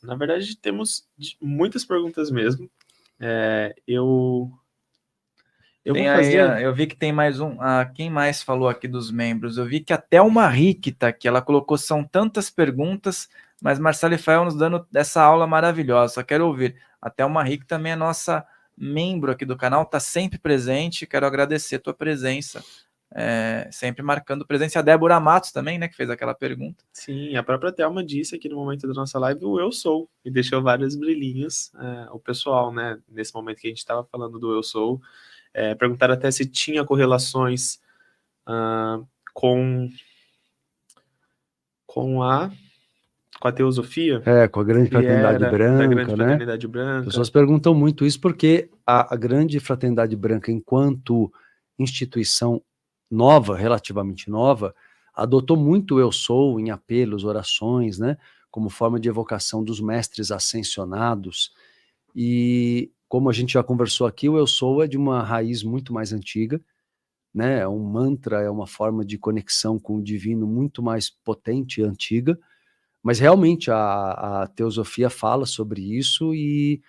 Na verdade, temos muitas perguntas mesmo. Eu Tem vou aí, fazer... eu vi que tem mais um. Quem mais falou aqui dos membros? Eu vi que até uma Rick tá aqui. Ela colocou: são tantas perguntas, mas Marcelo e Fael nos dando essa aula maravilhosa. Só quero ouvir. Até uma Rick também é nossa membro aqui do canal, tá sempre presente. Quero agradecer a tua presença, sempre marcando presença. A Débora Matos também, né, que fez aquela pergunta. Sim, a própria Thelma disse aqui no momento da nossa live o eu sou, e deixou vários brilhinhos. O pessoal, né, nesse momento que a gente estava falando do eu sou, perguntaram até se tinha correlações com, com a, com a teosofia, Com a grande se fraternidade era da grande branca, né? fraternidade branca. As pessoas perguntam muito isso porque a grande fraternidade branca, enquanto instituição nova, relativamente nova, adotou muito o eu sou em apelos, orações, né? Como forma de evocação dos mestres ascensionados. E como a gente já conversou aqui, o eu sou é de uma raiz muito mais antiga, né? É um mantra, é uma forma de conexão com o divino muito mais potente e antiga, mas realmente a teosofia fala sobre isso e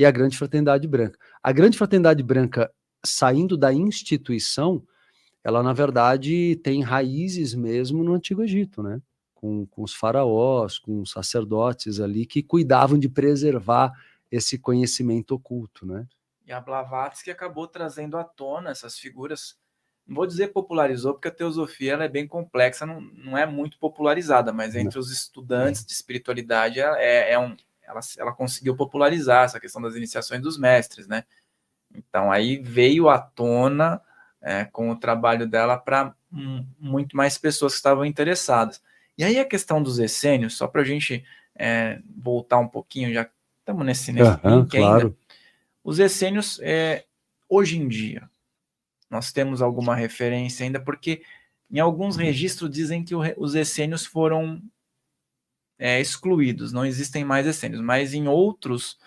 a grande fraternidade branca. A grande fraternidade branca, saindo da instituição, ela na verdade tem raízes mesmo no Antigo Egito, né? Com os faraós, com os sacerdotes ali que cuidavam de preservar esse conhecimento oculto, né? E a Blavatsky acabou trazendo à tona essas figuras. Não vou dizer popularizou, porque a teosofia ela é bem complexa, não é muito popularizada, mas entre os estudantes de espiritualidade ela conseguiu popularizar essa questão das iniciações dos mestres, né? Então aí veio à tona com o trabalho dela para muito mais pessoas que estavam interessadas. E aí a questão dos essênios, só para a gente voltar um pouquinho, já estamos nesse link claro. ainda. Os essênios, hoje em dia, nós temos alguma referência ainda, porque em alguns registros dizem que os essênios foram excluídos, não existem mais essênios, mas em outros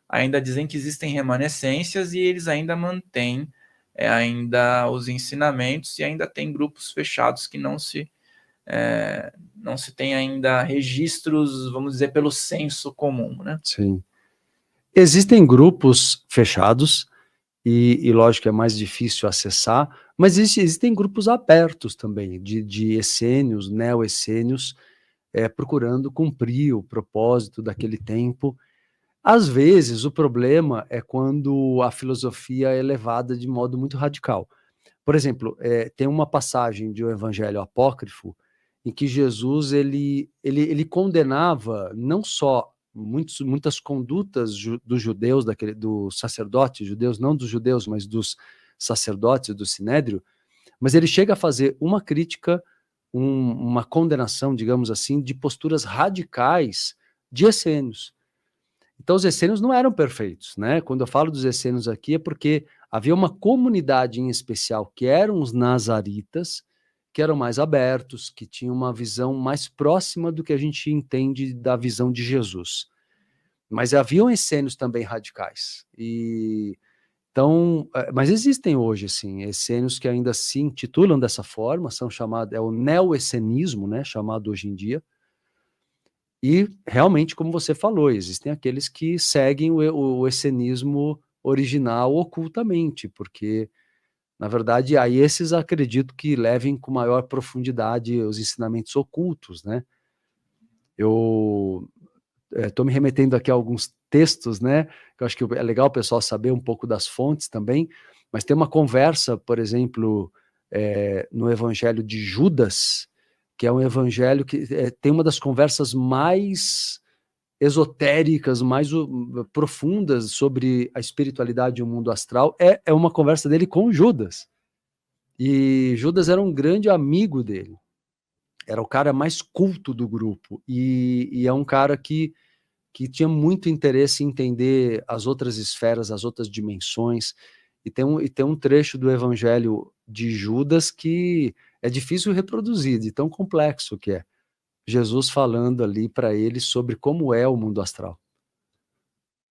ainda dizem que existem remanescências e eles ainda mantêm ainda os ensinamentos e ainda tem grupos fechados que não se tem ainda registros, vamos dizer, pelo senso comum, né? Sim. Existem grupos fechados, e lógico que é mais difícil acessar, mas existem grupos abertos também, de essênios, neo-essênios, procurando cumprir o propósito daquele tempo. Às vezes, o problema é quando a filosofia é levada de modo muito radical. Por exemplo, tem uma passagem de um evangelho apócrifo em que Jesus ele condenava não só muitas condutas dos judeus, dos sacerdotes judeus, não dos judeus, mas dos sacerdotes do Sinédrio, mas ele chega a fazer uma crítica, uma condenação, digamos assim, de posturas radicais de essênios. Então, os essênios não eram perfeitos, né? Quando eu falo dos essênios aqui é porque havia uma comunidade em especial, que eram os nazaritas, que eram mais abertos, que tinham uma visão mais próxima do que a gente entende da visão de Jesus. Mas haviam essênios também radicais. Então, mas existem hoje, assim, essênios que ainda se intitulam dessa forma, são chamados, é o neo-essenismo, né, chamado hoje em dia. E, realmente, como você falou, existem aqueles que seguem o essenismo original ocultamente, porque, na verdade, aí esses acredito que levem com maior profundidade os ensinamentos ocultos, né? Eu estou me remetendo aqui a alguns textos, né? Que eu acho que é legal o pessoal saber um pouco das fontes também, mas tem uma conversa, por exemplo, no Evangelho de Judas, que é um evangelho que tem uma das conversas mais esotéricas, mais profundas sobre a espiritualidade e o mundo astral, é uma conversa dele com Judas. E Judas era um grande amigo dele. Era o cara mais culto do grupo. E é um cara que tinha muito interesse em entender as outras esferas, as outras dimensões. E tem um trecho do Evangelho de Judas que é difícil reproduzir, de tão complexo que é. Jesus falando ali para ele sobre como é o mundo astral.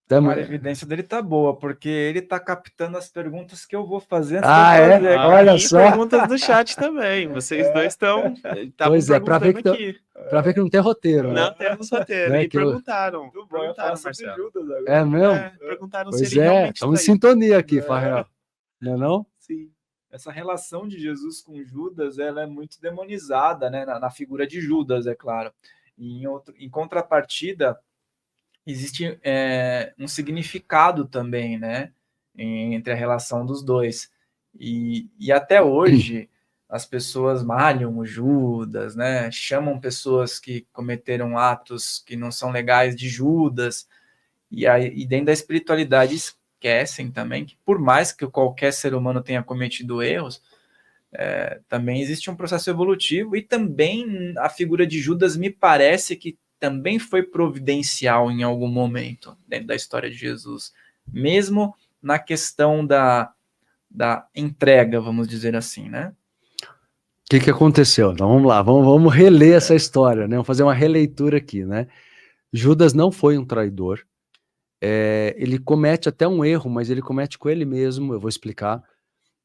Cara, a evidência dele tá boa, porque ele tá captando as perguntas que eu vou fazer antes Ah, de eu é? fazer. Olha E só. perguntas do chat também. Vocês dois estavam Pois é, para ver perguntando que aqui. para ver que não tem roteiro, né? Não temos roteiro. Né, E que eu- perguntaram. Muito bom, eu falar Perguntaram, sobre Marcelo. Judas agora. É mesmo? Perguntaram se Pois ele é, realmente estamos em traiu. sintonia aqui, Farrell. Não é não? Sim. Essa relação de Jesus com Judas, ela é muito demonizada, né? Na figura de Judas, é claro. E em contrapartida, existe um significado também, né? Entre a relação dos dois. E até hoje, as pessoas malham o Judas, né? Chamam pessoas que cometeram atos que não são legais de Judas. E dentro da espiritualidade esquecem também que, por mais que qualquer ser humano tenha cometido erros, também existe um processo evolutivo, e também a figura de Judas me parece que também foi providencial em algum momento dentro da história de Jesus, mesmo na questão da entrega, vamos dizer assim, né? O que aconteceu? Então vamos lá, vamos reler essa história, né? Vamos fazer uma releitura aqui, né? Judas não foi um traidor. Ele comete até um erro, mas ele comete com ele mesmo, eu vou explicar.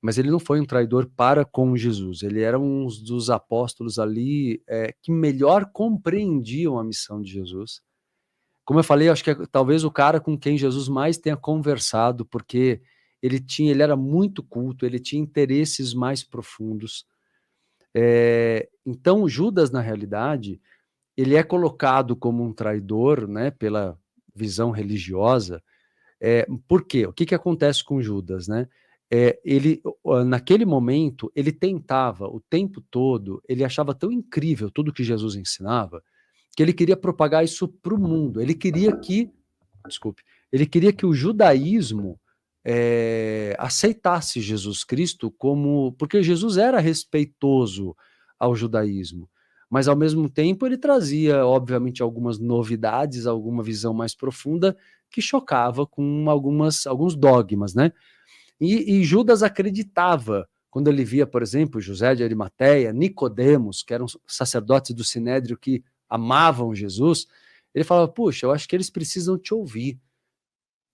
Mas ele não foi um traidor para com Jesus. Ele era um dos apóstolos ali que melhor compreendiam a missão de Jesus. Como eu falei, acho que é talvez o cara com quem Jesus mais tenha conversado, porque ele era muito culto, ele tinha interesses mais profundos. Então, Judas, na realidade, ele é colocado como um traidor, né, pela visão religiosa. Por quê? O que acontece com Judas, né? Ele, naquele momento, ele tentava o tempo todo, ele achava tão incrível tudo que Jesus ensinava, que ele queria propagar isso para o mundo. Ele queria que o judaísmo aceitasse Jesus Cristo porque Jesus era respeitoso ao judaísmo, mas ao mesmo tempo ele trazia, obviamente, algumas novidades, alguma visão mais profunda que chocava com alguns dogmas, né? E Judas acreditava, quando ele via, por exemplo, José de Arimateia, Nicodemos, que eram sacerdotes do Sinédrio que amavam Jesus, ele falava, puxa, eu acho que eles precisam te ouvir,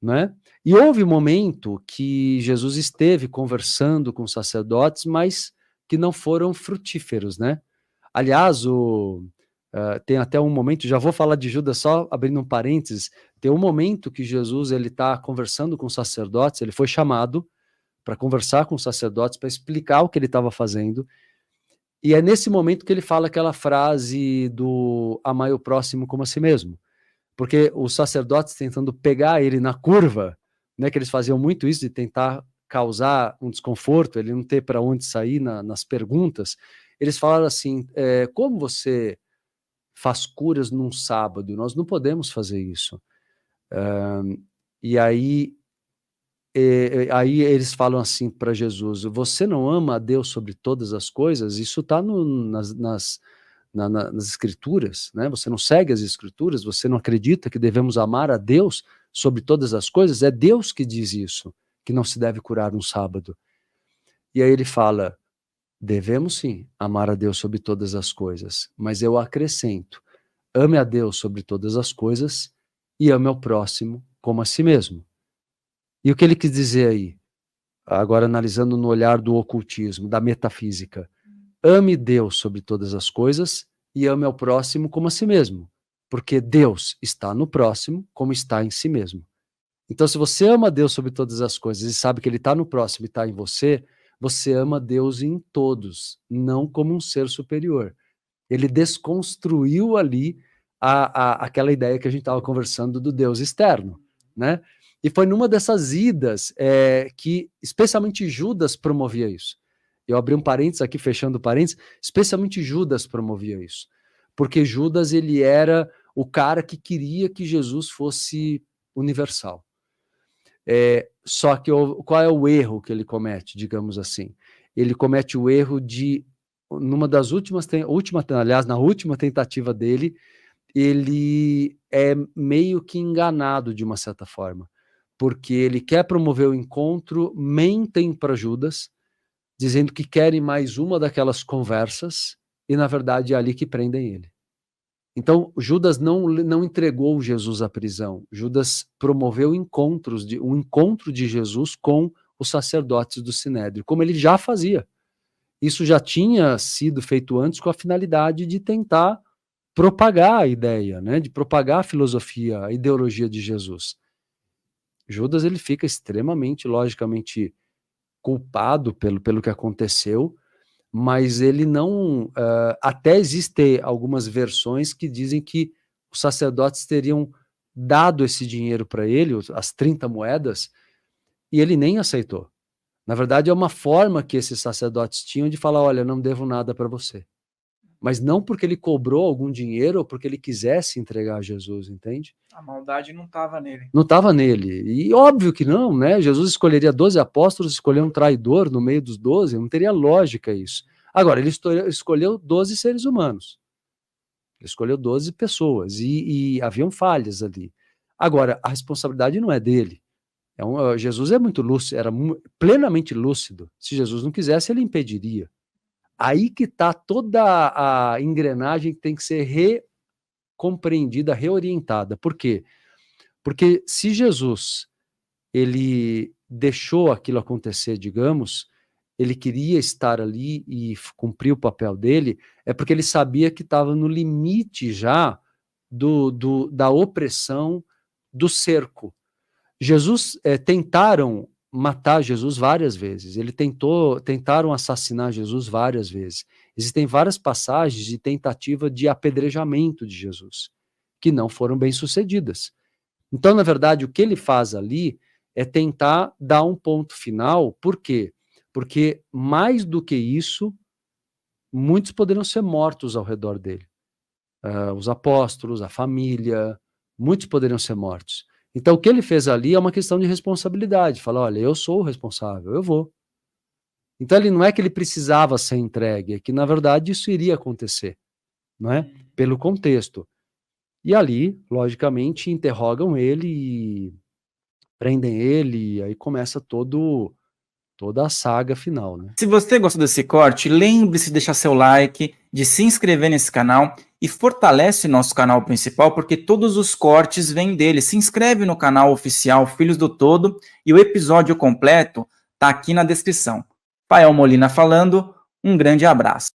né? E houve um momento que Jesus esteve conversando com sacerdotes, mas que não foram frutíferos, né? Aliás, tem até um momento, já vou falar de Judas, só abrindo um parênteses, tem um momento que Jesus ele está conversando com os sacerdotes, ele foi chamado para conversar com os sacerdotes, para explicar o que ele estava fazendo, e é nesse momento que ele fala aquela frase do amai o próximo como a si mesmo, porque os sacerdotes tentando pegar ele na curva, né, que eles faziam muito isso, de tentar causar um desconforto, ele não ter para onde sair nas perguntas, eles falaram assim, como você faz curas num sábado? Nós não podemos fazer isso. E aí eles falam assim para Jesus, você não ama a Deus sobre todas as coisas? Isso está nas escrituras, né? Você não segue as escrituras, você não acredita que devemos amar a Deus sobre todas as coisas? É Deus que diz isso, que não se deve curar no sábado. E aí ele fala, devemos sim amar a Deus sobre todas as coisas, mas eu acrescento, ame a Deus sobre todas as coisas e ame ao próximo como a si mesmo. E o que ele quis dizer aí? Agora analisando no olhar do ocultismo, da metafísica. Ame Deus sobre todas as coisas e ame ao próximo como a si mesmo. Porque Deus está no próximo como está em si mesmo. Então, se você ama Deus sobre todas as coisas e sabe que Ele está no próximo e está em você, você ama Deus em todos, não como um ser superior. Ele desconstruiu ali aquela ideia que a gente estava conversando do Deus externo, né? E foi numa dessas idas que, especialmente Judas promovia isso. Eu abri um parênteses aqui, fechando parênteses, especialmente Judas promovia isso. Porque Judas, ele era o cara que queria que Jesus fosse universal. Só que qual é o erro que ele comete, digamos assim? Ele comete o erro de, aliás, na última tentativa dele, ele é meio que enganado de uma certa forma, porque ele quer promover o encontro, mentem para Judas, dizendo que querem mais uma daquelas conversas, e na verdade é ali que prendem ele. Então, Judas não entregou Jesus à prisão. Judas promoveu um encontro de Jesus com os sacerdotes do Sinédrio, como ele já fazia. Isso já tinha sido feito antes com a finalidade de tentar propagar a ideia, né, de propagar a filosofia, a ideologia de Jesus. Judas, ele fica extremamente, logicamente, culpado pelo que aconteceu, mas ele não... até existem algumas versões que dizem que os sacerdotes teriam dado esse dinheiro para ele, as 30 moedas, e ele nem aceitou. Na verdade, é uma forma que esses sacerdotes tinham de falar, olha, não devo nada para você. Mas não porque ele cobrou algum dinheiro ou porque ele quisesse entregar a Jesus, entende? A maldade não estava nele. Não estava nele. E óbvio que não, né? Jesus escolheria 12 apóstolos, escolher um traidor no meio dos 12, não teria lógica isso. Agora, ele escolheu 12 seres humanos. Ele escolheu 12 pessoas e haviam falhas ali. Agora, a responsabilidade não é dele. Jesus é muito lúcido, era plenamente lúcido. Se Jesus não quisesse, ele impediria. Aí que está toda a engrenagem que tem que ser recompreendida, reorientada. Por quê? Porque se Jesus ele deixou aquilo acontecer, digamos, ele queria estar ali e cumprir o papel dele, é porque ele sabia que estava no limite já da opressão, do cerco. Tentaram matar Jesus várias vezes, tentaram assassinar Jesus várias vezes. Existem várias passagens de tentativa de apedrejamento de Jesus, que não foram bem sucedidas. Então, na verdade, o que ele faz ali é tentar dar um ponto final. Por quê? Porque, mais do que isso, muitos poderiam ser mortos ao redor dele. Os apóstolos, a família, muitos poderiam ser mortos. Então, o que ele fez ali é uma questão de responsabilidade. Fala, olha, eu sou o responsável, eu vou. Então, ele não é que ele precisava ser entregue, é que, na verdade, isso iria acontecer, não é? Pelo contexto. E ali, logicamente, interrogam ele e prendem ele, e aí começa toda a saga final, né? Se você gostou desse corte, lembre-se de deixar seu like, de se inscrever nesse canal e fortalece nosso canal principal, porque todos os cortes vêm dele. Se inscreve no canal oficial Filhos do Todo e o episódio completo está aqui na descrição. Fael Molina falando, um grande abraço.